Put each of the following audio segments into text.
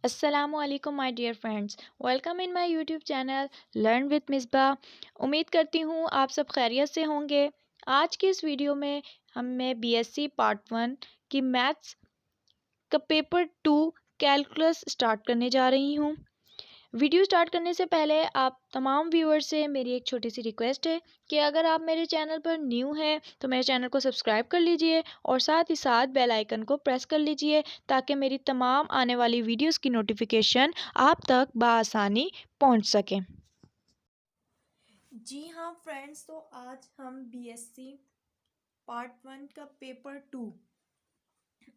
अस्सलामुअलैकुम my dear friends, welcome in my YouTube channel learn with Misba. उम्मीद करती हूँ आप सब खैरियत से होंगे। आज की इस वीडियो में मैं बीएससी पार्ट 1 की मैथ्स का पेपर 2 कैलकुलस स्टार्ट करने जा रही हूँ। वीडियो स्टार्ट करने से पहले आप तमाम व्यूअर्स से मेरी एक छोटी सी रिक्वेस्ट है कि अगर आप मेरे चैनल पर न्यू हैं तो मेरे चैनल को सब्सक्राइब कर लीजिए और साथ ही साथ बेल आइकन को प्रेस कर लीजिए ताकि मेरी तमाम आने वाली वीडियोस की नोटिफिकेशन आप तक बआसानी पहुंच सके। जी हाँ फ्रेंड्स, तो आज हम बीएससी पार्ट 1 का पेपर 2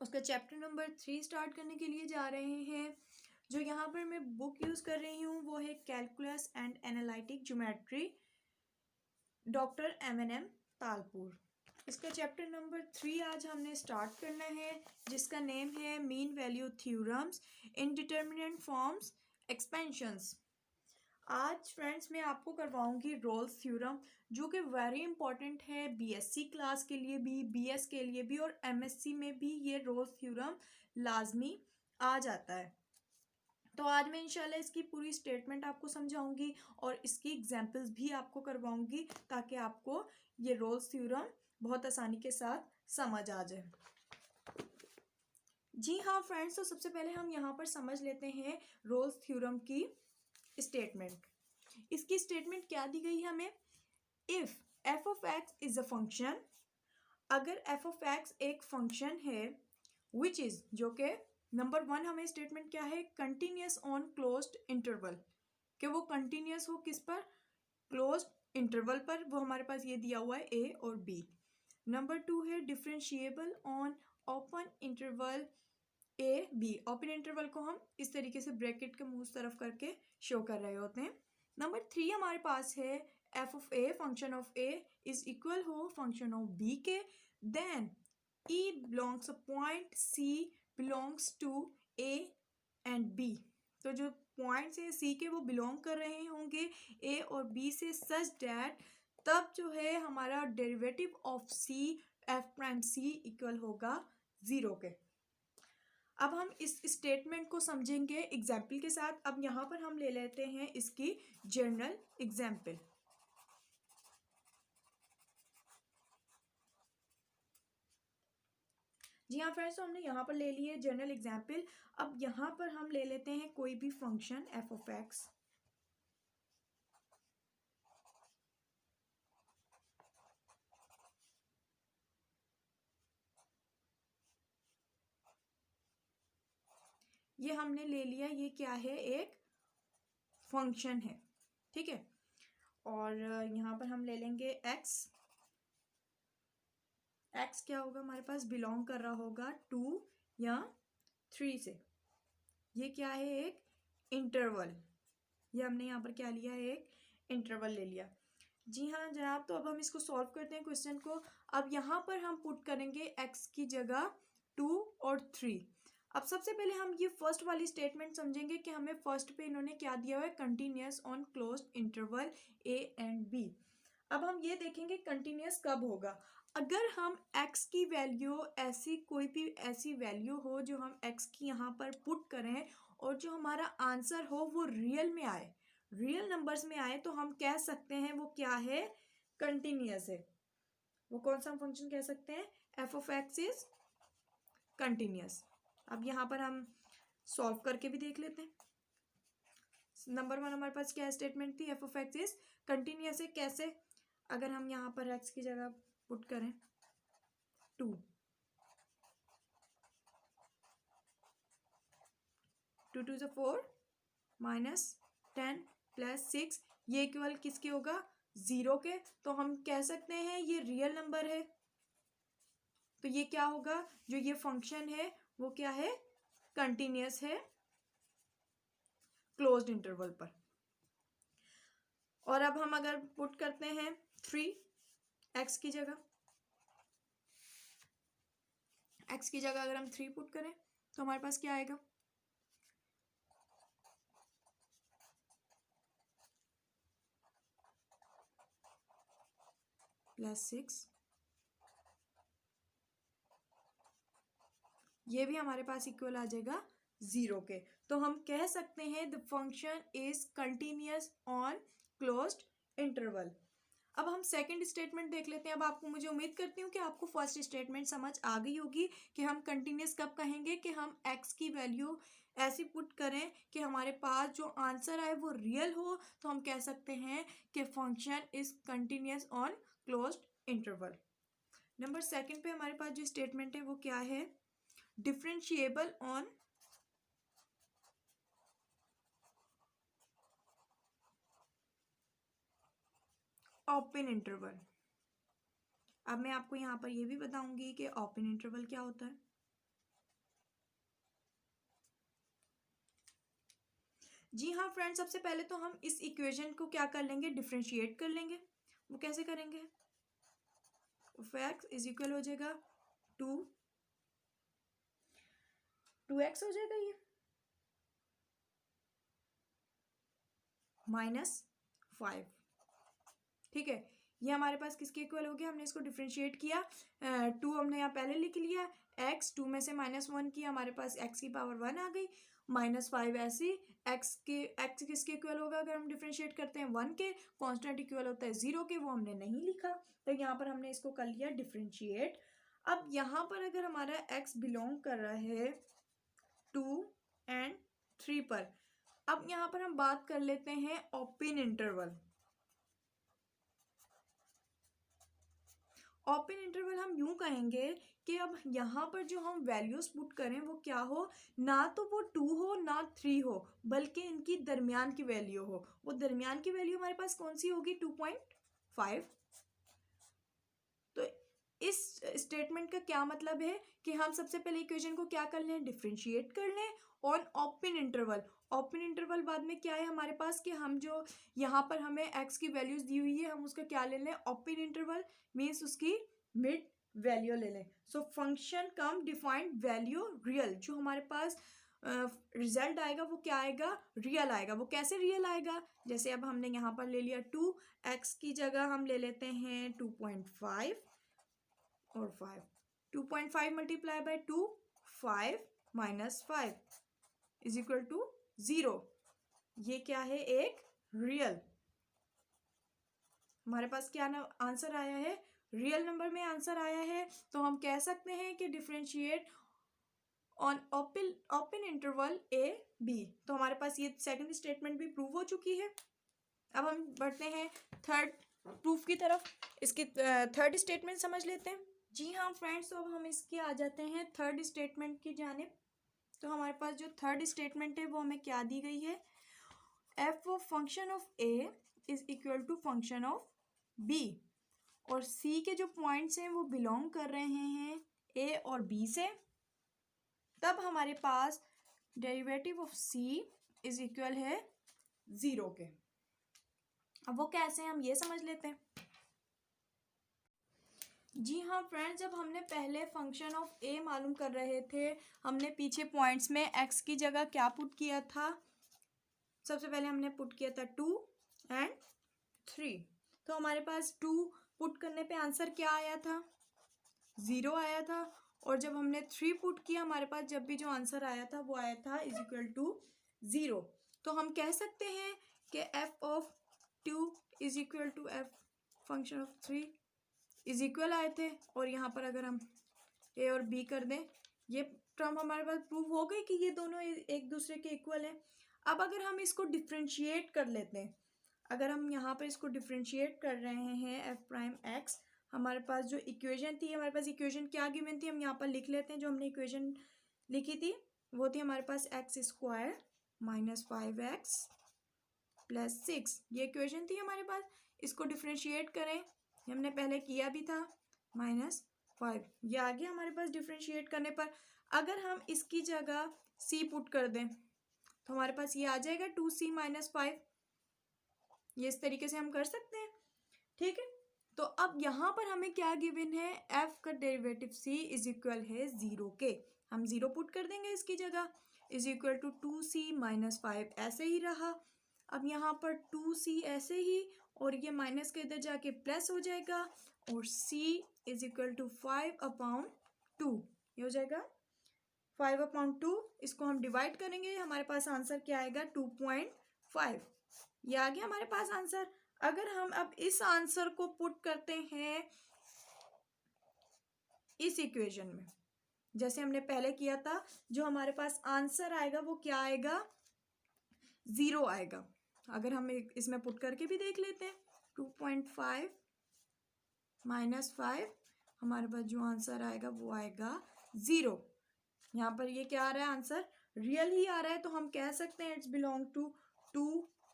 उसका चैप्टर नंबर 3 स्टार्ट करने के लिए जा रहे हैं। जो यहाँ पर मैं बुक यूज़ कर रही हूँ वो है calculus and analytic geometry, doctor M Talpur. इसका चैप्टर नंबर 3 आज हमने स्टार्ट करना है, जिसका नेम है mean value theorems, indeterminate forms, expansions. आज फ्रेंड्स मैं आपको करवाऊंगी रोल्स थ्योरम, जो कि वेरी इंपॉर्टेंट है बीएससी क्लास के लिए भी, बीएस के लिए भी और एमएससी में भी ये रोल्स थ्योरम लाजमी आ जाता है। तो आज मैं इंशाल्लाह इसकी पूरी स्टेटमेंट आपको समझाऊंगी और इसकी एग्जांपल्स भी आपको करवाऊंगी ताकि आपको ये रोल्स थ्योरम बहुत आसानी के साथ समझ आ जाए। जी हाँ फ्रेंड्स, तो सबसे पहले हम यहाँ पर समझ लेते हैं रोल्स थ्योरम की स्टेटमेंट। इसकी स्टेटमेंट क्या दी गई है हमें? If F of x is a function, अगर एफ ऑफ एक्स एक फंक्शन है विच इज, जो के नंबर 1 हमें स्टेटमेंट क्या है, कंटिन्यूअस ऑन क्लोज्ड इंटरवल, कि वो कंटिन्यूअस हो किस पर, क्लोज्ड इंटरवल पर। वो हमारे पास ये दिया हुआ है ए और बी। नंबर 2 है differentiable on open interval A B. Open interval को हम इस तरीके से ब्रैकेट के मुंह तरफ करके शो कर रहे होते हैं। नंबर 3 हमारे पास है F of A, function of A is equal हो फंक्शन ऑफ बी के, then E belongs point C belongs to A and B. तो जो पॉइंट्स है सी के वो बिलोंग कर रहे होंगे ए और बी से, सच डैट तब जो है हमारा derivative of C F prime C equal होगा 0 के। अब हम इस स्टेटमेंट को समझेंगे एग्जाम्पल के साथ। अब यहाँ पर हम ले लेते हैं इसकी जर्नल एग्जाम्पल। जी हाँ फ्रेंड्स, तो हमने यहाँ पर ले लिए जर्नल एग्जाम्पल। अब यहाँ पर हम ले लेते हैं कोई भी फंक्शन एफ ऑफ एक्स। ये हमने ले लिया, ये क्या है, एक फंक्शन है, ठीक है। और यहाँ पर हम ले लेंगे एक्स। एक्स क्या होगा हमारे पास, बिलोंग कर रहा होगा 2 या 3 से। ये क्या है, एक इंटरवल। ये हमने यहाँ पर क्या लिया है, एक इंटरवल ले लिया। जी हाँ जनाब, तो अब हम इसको सॉल्व करते हैं क्वेश्चन को। अब यहाँ पर हम पुट करेंगे x की जगह 2 और 3। अब सबसे पहले हम ये फर्स्ट वाली स्टेटमेंट समझेंगे कि हमें फर्स्ट पे इन्होंने क्या दिया हुआ है, continuous on closed interval A and B. अब हम ये देखेंगे कंटिन्यूअस कब होगा, अगर हम x की वैल्यू ऐसी, कोई भी ऐसी वैल्यू हो जो हम x की यहाँ पर पुट करें और जो हमारा आंसर हो वो रियल में आए, रियल नंबर्स में आए, तो हम कह सकते हैं वो क्या है, कंटिन्यूअस है। वो कौन सा फंक्शन कह सकते हैं, f of x is continuous. अब यहाँ पर हम सॉल्व करके भी देख लेते हैं। नंबर 1 हमारे पास क्या स्टेटमेंट थी, F of x is continuous है। कैसे, अगर हम यहाँ पर एक्स की जगह पुट करें 2, 2 2 4 माइनस 10 प्लस 6, ये इक्वल किसके होगा, 0 के। तो हम कह सकते हैं ये रियल नंबर है। तो ये क्या होगा, जो ये फंक्शन है वो क्या है, कंटिन्यूअस है क्लोज्ड इंटरवल पर। और अब हम अगर पुट करते हैं 3 एक्स की जगह, एक्स की जगह अगर हम 3 पुट करें तो हमारे पास क्या आएगा, +6। ये भी हमारे पास इक्वल आ जाएगा 0 के। तो हम कह सकते हैं the function is continuous on closed interval. अब हम सेकंड स्टेटमेंट देख लेते हैं। अब आपको, मुझे उम्मीद करती हूँ कि आपको फर्स्ट स्टेटमेंट समझ आ गई होगी कि हम कंटिन्यूअस कब कहेंगे, कि हम x की वैल्यू ऐसी पुट करें कि हमारे पास जो आंसर आए वो रियल हो, तो हम कह सकते हैं कि function is continuous on closed interval. Number second पे हमारे पास जो स्टेटमेंट है वो क्या है, डिफरेंशिएबल ऑन ओपन इंटरवल। अब मैं आपको यहाँ पर ये भी बताऊंगी कि ओपन इंटरवल क्या होता है। जी हाँ फ्रेंड, सबसे पहले तो हम इस इक्वेशन को क्या कर लेंगे, डिफरेंशिएट कर लेंगे। वो कैसे करेंगे, x इज इक्वल हो जाएगा 2x हो जाएगा, ये -5। ठीक है, ये हमारे पास किसके इक्वल हो गया, हमने इसको डिफरेंशिएट किया। 2 हमने यहाँ पहले लिख लिया, x 2 में से -1 किया, हमारे पास x की पावर 1 आ गई, -5 ऐसी। x किसके इक्वल होगा अगर हम डिफरेंशिएट करते हैं, 1 के। कांस्टेंट इक्वल होता है 0 के, वो हमने नहीं लिखा, तो यहाँ पर हमने इसको कर लिया डिफरेंशिएट। अब यहाँ पर अगर हमारा x बिलोंग कर रहा है 2 एंड 3 पर, अब यहाँ पर हम बात कर लेते हैं ओपन इंटरवल। ओपन इंटरवल हम यूं कहेंगे कि अब यहाँ पर जो हम वैल्यूज पुट करें वो क्या हो, ना तो वो 2 हो ना 3 हो, बल्कि इनकी दरमियान की वैल्यू हो। वो दरमियान की वैल्यू हमारे पास कौन सी होगी, 2.5। तो इस स्टेटमेंट का क्या मतलब है कि हम सबसे पहले इक्वेशन को क्या कर लें, डिफरेंशिएट कर लें on open interval. Open interval बाद में क्या है हमारे पास, कि हम जो यहाँ पर हमें x की वैल्यूज दी हुई है, हम उसका क्या ले लें, ओपन इंटरवल मीन्स उसकी मिड वैल्यू ले लें। सो फंक्शन कम डिफाइंड वैल्यू रियल, जो हमारे पास रिजल्ट आएगा वो क्या आएगा, रियल आएगा। वो कैसे रियल आएगा, जैसे अब हमने यहाँ पर ले लिया 2, x की जगह हम ले लेते हैं 2.5 और 5। 2.5 multiply by 2, 5 -5 is equal to 0। ये क्या है, एक रियल। हमारे पास क्या ना आंसर आया है, रियल नंबर में आंसर आया है। तो हम कह सकते हैं कि differentiate on open interval a b। तो हमारे पास ये सेकंड स्टेटमेंट भी प्रूव हो चुकी है। अब हम बढ़ते हैं थर्ड प्रूफ की तरफ। इसकी थर्ड स्टेटमेंट समझ लेते हैं। जी हाँ फ्रेंड्स, तो अब हम इसके आ जाते हैं थर्ड स्टेटमेंट की जानिब। तो हमारे पास जो थर्ड स्टेटमेंट है वो हमें क्या दी गई है, F of function of A is equal to function of B, और सी के जो पॉइंट्स हैं वो बिलोंग कर रहे हैं ए और बी से, तब हमारे पास derivative of C is equal है 0 के। अब वो कैसे हैं हम ये समझ लेते हैं। जी हाँ फ्रेंड्स, जब हमने पहले फंक्शन ऑफ ए मालूम कर रहे थे, हमने पीछे पॉइंट्स में एक्स की जगह क्या पुट किया था, सबसे पहले हमने पुट किया था 2 एंड 3। तो हमारे पास 2 पुट करने पे आंसर क्या आया था, 0 आया था। और जब हमने 3 पुट किया, हमारे पास जब भी जो आंसर आया था वो आया था इज इक्वल टू 0। तो हम कह सकते हैं कि f of 2 is equal to f function of 3 is equal आए थे। और यहाँ पर अगर हम ए और बी कर दें, ये टर्म हमारे पास प्रूव हो गई कि ये दोनों एक दूसरे के इक्वल है। अब अगर हम इसको डिफ्रेंशिएट कर लेते हैं, अगर हम यहाँ पर इसको डिफ्रेंशिएट कर रहे हैं एफ प्राइम एक्स, हमारे पास जो इक्वेशन थी, हमारे पास इक्वेशन क्या गिवन थी, हम यहाँ पर लिख लेते हैं। जो हमने इक्वेशन लिखी थी वो थी हमारे पास एक्स स्क्वायर -5x + 6, ये इक्वेशन थी हमारे पास। इसको डिफ्रेंशिएट करें, हमने पहले किया भी था, -5, ये आ गया हमारे पास डिफ्रेंशिएट करने पर। अगर हम इसकी जगह c पुट कर दें तो हमारे पास ये आ जाएगा 2c - 5। ये इस तरीके से हम कर सकते हैं, ठीक है। तो अब यहाँ पर हमें क्या गिवन है, f का डेरिवेटिव c इज इक्वल है 0 के। हम 0 पुट कर देंगे इसकी जगह, इज इक्वल टू 2c - 5 ऐसे ही रहा। अब यहाँ पर 2c ऐसे ही, और ये माइनस के इधर जाके प्लस हो जाएगा, और c इज इक्वल टू 5/2, ये हो जाएगा 5/2, इसको हम डिवाइड करेंगे, हमारे पास आंसर क्या आएगा 2.5। ये आ गया हमारे पास आंसर। अगर हम अब इस आंसर को पुट करते हैं इस इक्वेशन में, जैसे हमने पहले किया था, जो हमारे पास आंसर आएगा वो क्या आएगा, 0 आएगा। अगर हम इसमें पुट करके भी देख लेते हैं, 2.5 - 5, हमारे पास जो आंसर आएगा वो आएगा 0। यहाँ पर ये क्या आ रहा है, आंसर रियल ही आ रहा है, तो हम कह सकते हैं इट्स बिलोंग टू 2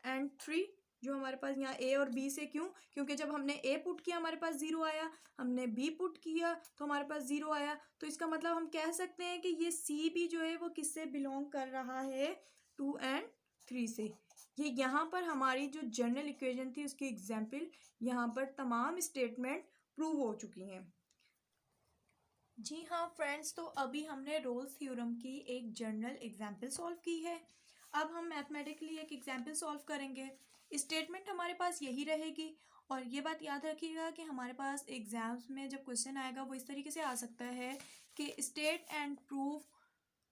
और 3। जो हमारे पास यहाँ ए और बी से, क्यों, क्योंकि जब हमने ए पुट किया हमारे पास 0 आया, हमने बी पुट किया तो हमारे पास 0 आया। तो इसका मतलब हम कह सकते हैं कि ये सी भी जो है वो किससे बिलोंग कर रहा है, 2 और 3 से। ये यहाँ पर हमारी जो जनरल इक्वेशन थी उसकी एग्जाम्पल, यहाँ पर तमाम स्टेटमेंट प्रूव हो चुकी हैं। जी हाँ फ्रेंड्स, तो अभी हमने रोल्स थ्योरम की एक जनरल एग्जाम्पल सॉल्व की है। अब हम मैथमेटिकली एक एग्जाम्पल सॉल्व करेंगे। स्टेटमेंट हमारे पास यही रहेगी, और ये बात याद रखिएगा कि हमारे पास एग्जाम्स में जब क्वेश्चन आएगा वो इस तरीके से आ सकता है कि state and prove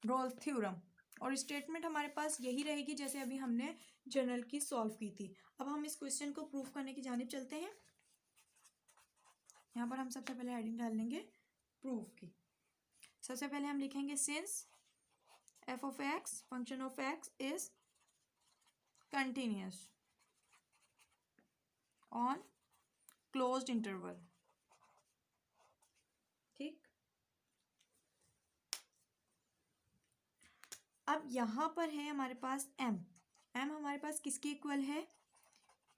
Rolle's theorem, और स्टेटमेंट हमारे पास यही रहेगी जैसे अभी हमने जनरल की सॉल्व की थी। अब हम इस क्वेश्चन को प्रूव करने की जानिब चलते हैं। यहाँ पर हम सबसे पहले हेडिंग डाल लेंगे प्रूफ की। सबसे पहले हम लिखेंगे since f of x function of x is continuous on closed interval. ठीक, अब यहाँ पर है हमारे पास m हमारे पास किसके इक्वल है,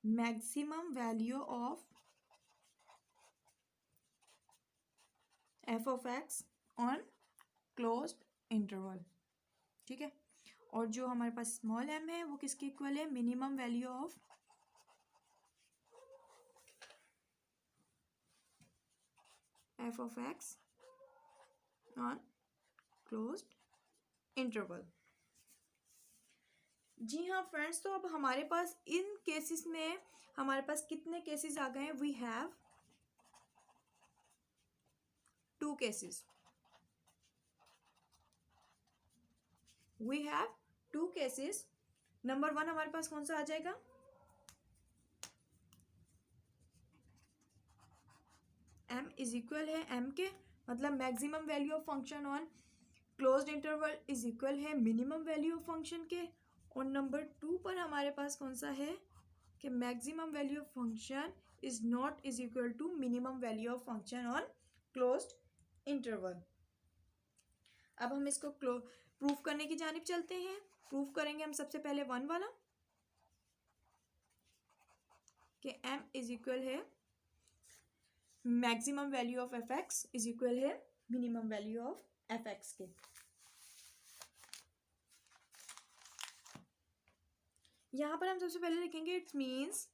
maximum value of f of x on closed interval. ठीक है, और जो हमारे पास स्मॉल m है वो किसके इक्वल है, minimum value of f of x on closed interval. जी हाँ फ्रेंड्स, तो अब हमारे पास इन केसेस में हमारे पास कितने केसेस आ गए हैं, we have 2 cases. We have 2 cases. Number 1 हमारे पास कौन सा आ जाएगा, m इज इक्वल है m के, मतलब maximum value of function on closed interval is equal है मिनिमम वैल्यू ऑफ फंक्शन के। और नंबर 2 पर हमारे पास कौन सा है कि maximum value of function is not is equal to minimum value of function on closed interval. अब हम इसको प्रूफ करने की जानिब चलते हैं। प्रूफ करेंगे हम सबसे पहले 1 वाला कि m इज इक्वल है maximum value of f x is equal है minimum value of f x के। यहां पर हम सबसे पहले लिखेंगे it's means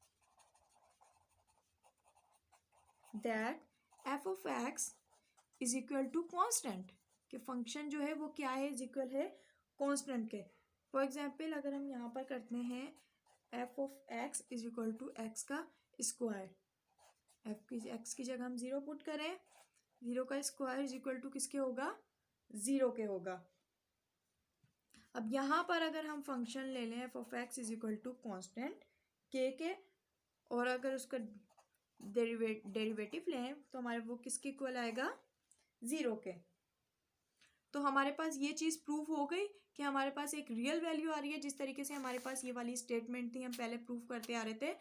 that f of x is equal to constant, कि फंक्शन जो है वो क्या है, इज इक्वल है कॉन्स्टेंट के। फॉर एग्जाम्पल अगर हम यहाँ पर करते हैं f of x is equal to x का स्क्वायर, एक्स की जगह हम 0 पुट करें, 0 का स्क्वायर इज इक्वल टू किसके होगा, 0 के होगा। अब यहाँ पर अगर हम फंक्शन ले लें f of x is equal to constant के, और अगर उसका डेरिवेटिव लें तो हमारे वो किसके इक्वल आएगा, 0 के। तो हमारे पास ये चीज़ प्रूफ हो गई कि हमारे पास एक रियल वैल्यू आ रही है। जिस तरीके से हमारे पास ये वाली स्टेटमेंट थी हम पहले प्रूफ करते आ रहे थे,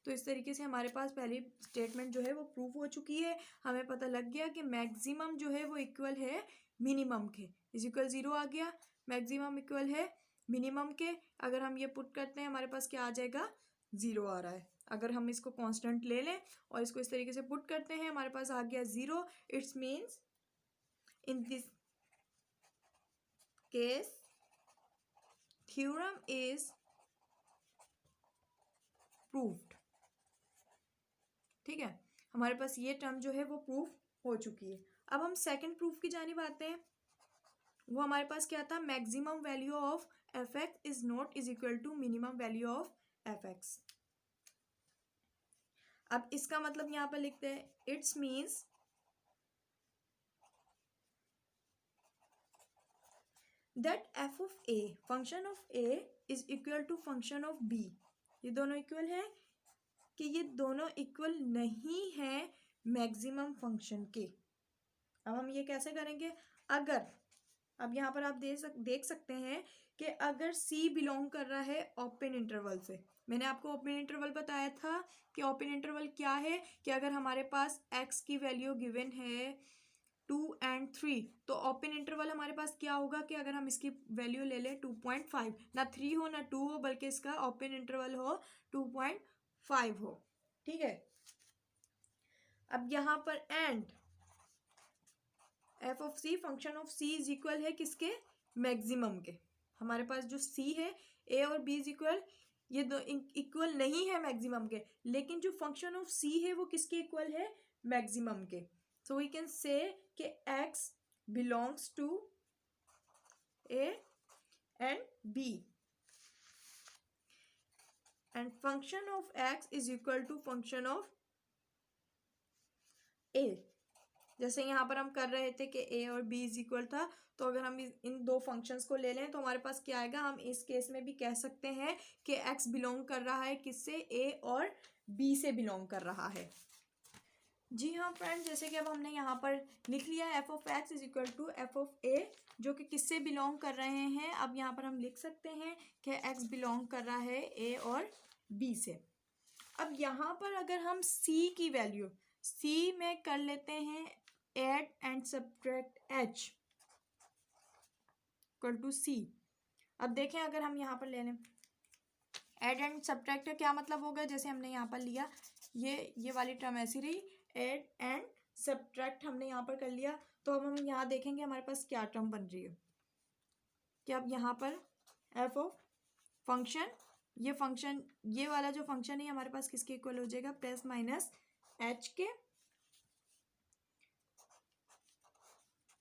तो इस तरीके से हमारे पास पहली स्टेटमेंट जो है वो प्रूफ हो चुकी है। हमें पता लग गया कि मैक्सिमम जो है वो इक्वल है मिनिमम के, इज इक्वल 0 आ गया, मैक्सिमम इक्वल है मिनिमम के। अगर हम ये पुट करते हैं हमारे पास क्या आ जाएगा, 0 आ रहा है। अगर हम इसको कांस्टेंट ले लें और इसको इस तरीके से पुट करते हैं हमारे पास आ गया 0। It's means in this case theorem is proved. ठीक है, हमारे पास ये टर्म जो है वो प्रूफ हो चुकी है। अब हम सेकंड प्रूफ की जानिब आते हैं। वो हमारे पास क्या था, maximum value of f x is not is equal to minimum value of f x. अब इसका मतलब यहां पर लिखते हैं it's means that f of A, function of A is equal to function of b, ये दोनों इक्वल है कि ये दोनों इक्वल नहीं है मैक्सिमम फंक्शन के। अब हम ये कैसे करेंगे, अगर अब यहाँ पर आप देख सकते हैं कि अगर C बिलोंग कर रहा है ओपन इंटरवल से, मैंने आपको ओपन इंटरवल बताया था कि ओपन इंटरवल क्या है, कि अगर हमारे पास x की वैल्यू गिवन है 2 and 3, तो ओपन इंटरवल हमारे पास क्या होगा कि अगर हम इसकी वैल्यू ले लें 2.5, ना 3 हो ना 2 हो, बल्कि इसका ओपन इंटरवल हो 2.5 हो, ठीक है। अब यहाँ पर and f of c, function of C is equal है किसके, मैक्सिमम के। हमारे पास जो सी है ए और बी इज इक्वल, ये दो इक्वल नहीं है मैक्सिमम के, लेकिन जो फंक्शन ऑफ सी है वो किसके इक्वल है, मैक्सिमम के। सो वी कैन से कि x belongs to A and b and function of x is equal to function of a. जैसे यहाँ पर हम कर रहे थे कि a और b इज इक्वल था, तो अगर हम इन दो फंक्शंस को ले लें तो हमारे पास क्या आएगा, हम इस केस में भी कह सकते हैं कि x बिलोंग कर रहा है किससे, a और b से बिलोंग कर रहा है। जी हाँ फ्रेंड्स, जैसे कि अब हमने यहाँ पर लिख लिया है F of x is equal to f of a, जो कि किससे बिलोंग कर रहे हैं। अब यहाँ पर हम लिख सकते हैं कि x बिलोंग कर रहा है a और b से। अब यहाँ पर अगर हम c की वैल्यू c में कर लेते हैं add and subtract h equal to c। अब देखें अगर हम यहाँ पर ले लें एड एंड सब्ट्रैक्ट का क्या मतलब होगा, जैसे हमने यहाँ पर लिया ये वाली टर्म ऐसी रही, एड एंड सब्ट्रैक्ट हमने यहाँ पर कर लिया, तो अब हम यहाँ देखेंगे हमारे पास क्या टर्म बन रही है, कि अब यहाँ पर एफ ऑफ फंक्शन, ये फंक्शन ये वाला जो फंक्शन है हमारे पास किसके इक्वल हो जाएगा, प्लस माइनस h के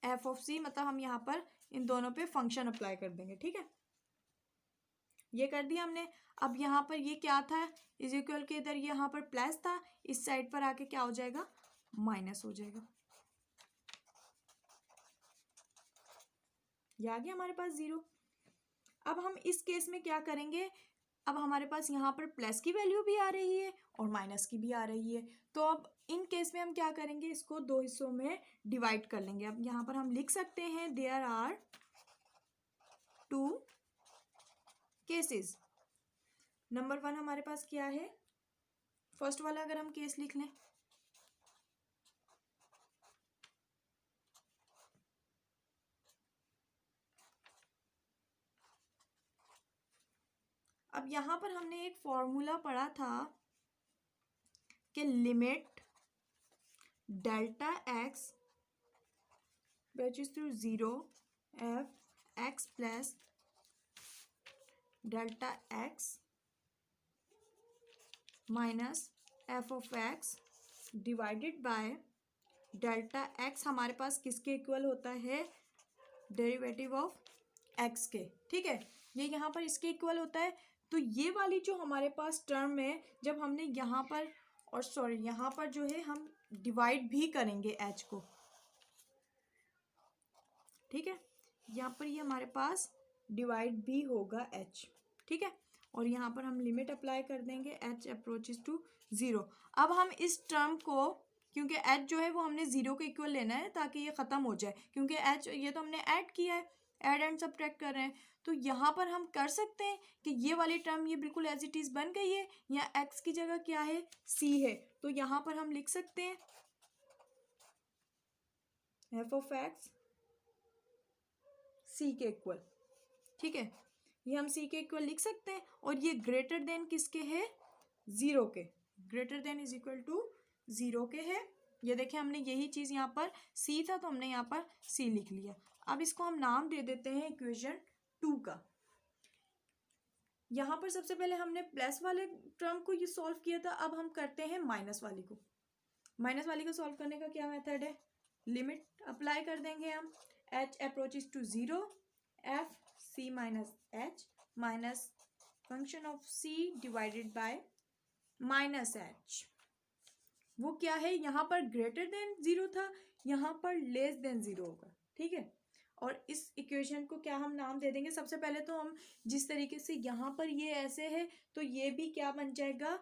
एफ ऑफ सी, मतलब हम यहाँ पर इन दोनों पे फंक्शन अप्लाई कर देंगे, ठीक है। ये कर दिया हमने। अब यहाँ पर ये क्या था, इज इक्वल के इधर यहाँ पर प्लस था, इस साइड पर आके क्या हो जाएगा, माइनस हो जाएगा। ये आ गया हमारे पास जीरो। अब हम इस केस में क्या करेंगे, अब हमारे पास यहाँ पर प्लस की वैल्यू भी आ रही है और माइनस की भी आ रही है, तो अब इन केस में हम क्या करेंगे, इसको दो हिस्सों में डिवाइड कर लेंगे। अब यहाँ पर हम लिख सकते हैं there are two cases. Number one हमारे पास क्या है, फर्स्ट वाला अगर हम केस लिख लें, अब यहाँ पर हमने एक फॉर्मूला पढ़ा था कि limit delta x which is to 0 f x plus delta x minus f of x divided by delta x हमारे पास किसके इक्वल होता है, डेरिवेटिव ऑफ एक्स के, ठीक है। ये यहाँ पर इसके इक्वल होता है, तो ये वाली जो हमारे पास टर्म है, जब हमने यहाँ पर और सॉरी यहाँ पर जो है हम डिवाइड भी करेंगे h को, ठीक है। यहाँ पर ये हमारे पास डिवाइड भी होगा h, ठीक है। और यहाँ पर हम लिमिट अप्लाई कर देंगे h अप्रोचेस टू 0। अब हम इस टर्म को, क्योंकि h जो है वो हमने 0 के इक्वल लेना है ताकि ये ख़त्म हो जाए, क्योंकि h ये तो हमने ऐड किया है, ऐड एंड सब्ट्रैक्ट कर रहे हैं, तो यहाँ पर हम कर सकते हैं कि ये वाली टर्म ये बिल्कुल एज इट इज़ बन गई है, यहाँ x की जगह क्या है, c है, तो यहाँ पर हम लिख सकते हैं एफ ऑफ एक्स c के इक्वल, ठीक है। ये हम c के इक्वल लिख सकते हैं, और ये ग्रेटर देन किसके है, 0 के, greater than is equal to 0 के है। ये देखें हमने यही चीज़ यहाँ पर c था तो हमने यहाँ पर c लिख लिया। अब इसको हम नाम दे देते हैं इक्वेशन 2 का। यहाँ पर सबसे पहले हमने प्लस वाले टर्म को ये सॉल्व किया था, अब हम करते हैं माइनस वाली को। माइनस वाली को सॉल्व करने का क्या मेथड है, लिमिट अप्लाई कर देंगे हम, h approaches to 0 f c minus h minus function of c divided by minus h। वो क्या है, यहाँ पर ग्रेटर देन 0 था, यहाँ पर लेस देन 0 होगा, ठीक है। और इस इक्वेशन को क्या हम नाम दे देंगे, सबसे पहले तो हम जिस तरीके से यहाँ पर ये ऐसे है तो ये भी क्या बन जाएगा,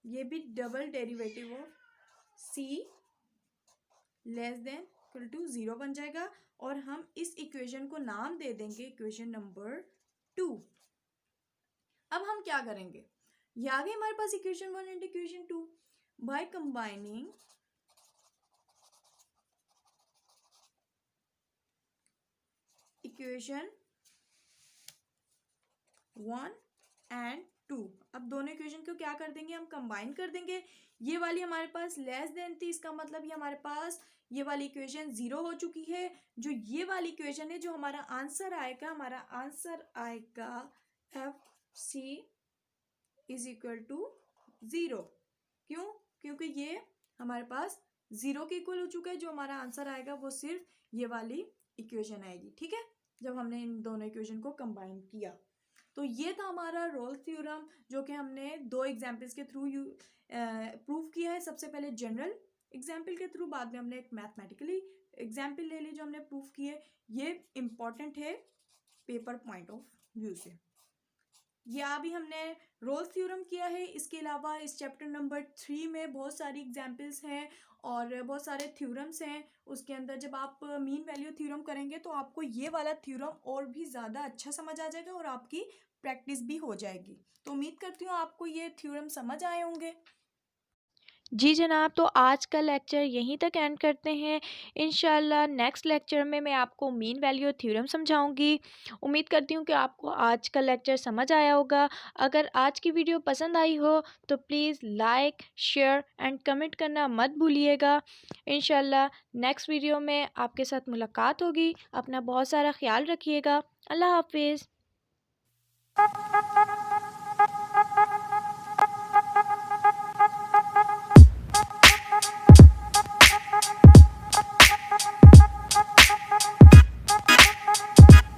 ये भी double derivative of c less than equal to 0 बन जाएगा। और हम इस इक्वेशन को नाम दे देंगे इक्वेशन नंबर 2। अब हम क्या करेंगे, ये आ गई हमारे पास equation 1 and equation 2। By combining equation 1 and 2, अब दोनों इक्वेशन को क्या कर देंगे, हम कंबाइन कर देंगे। ये वाली हमारे पास लेस देन थी, इसका मतलब ये हमारे पास ये वाली इक्वेशन 0 हो चुकी है। जो ये वाली इक्वेशन है, जो हमारा आंसर आएगा f c is equal to 0। क्यों, क्योंकि ये हमारे पास 0 के इक्वल हो चुका है। जो हमारा आंसर आएगा वो सिर्फ ये वाली इक्वेशन आएगी, ठीक है, जब हमने इन दोनों इक्वेशन को कंबाइन किया। तो ये था हमारा रोल्स थ्योरम, जो कि हमने 2 एग्जाम्पल्स के थ्रू प्रूव किया है। सबसे पहले जनरल एग्जाम्पल के थ्रू, बाद में हमने एक मैथमेटिकली एग्जाम्पल ले ली जो हमने प्रूव किए। ये इम्पॉर्टेंट है पेपर पॉइंट ऑफ व्यू से। या अभी हमने रोल्स थ्योरम किया है। इसके अलावा इस चैप्टर नंबर 3 में बहुत सारी एग्जाम्पल्स हैं और बहुत सारे थ्योरम्स हैं। उसके अंदर जब आप मीन वैल्यू थ्योरम करेंगे तो आपको ये वाला थ्योरम और भी ज़्यादा अच्छा समझ आ जाएगा और आपकी प्रैक्टिस भी हो जाएगी। तो उम्मीद करती हूँ आपको ये थ्योरम समझ आए होंगे। जी जनाब, तो आज का लेक्चर यहीं तक एंड करते हैं। इंशाल्लाह नेक्स्ट लेक्चर में मैं आपको मीन वैल्यू थ्योरम समझाऊंगी। उम्मीद करती हूँ कि आपको आज का लेक्चर समझ आया होगा। अगर आज की वीडियो पसंद आई हो तो please like, share and comment करना मत भूलिएगा। इंशाल्लाह नेक्स्ट वीडियो में आपके साथ मुलाकात होगी। अपना बहुत सारा ख्याल रखिएगा। अल्लाह हाफिज़।